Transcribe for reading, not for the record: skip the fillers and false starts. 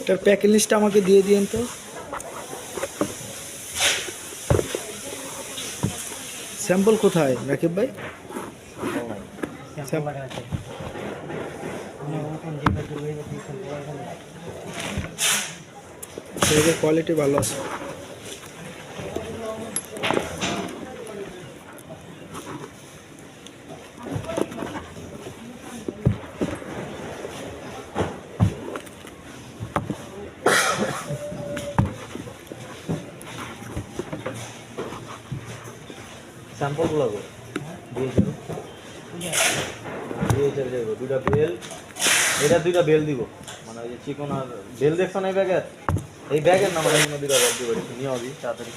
এটার প্যাকেট লিস্টটা আমাকে দিয়ে দিন তো। স্যাম্পল কোথায় রাকিব ভাই? কোয়ালিটি ভালো আছে। স্যাম্পলগুলো দিয়েছিল দুটা বেল, এটা দুইটা বেল দিব, মানে ওই যে চিকন আর বেল দেখছো না এই ব্যাগের নাম দুইটা ব্যাগ দিব, নিয়ে হবি তাড়াতাড়ি।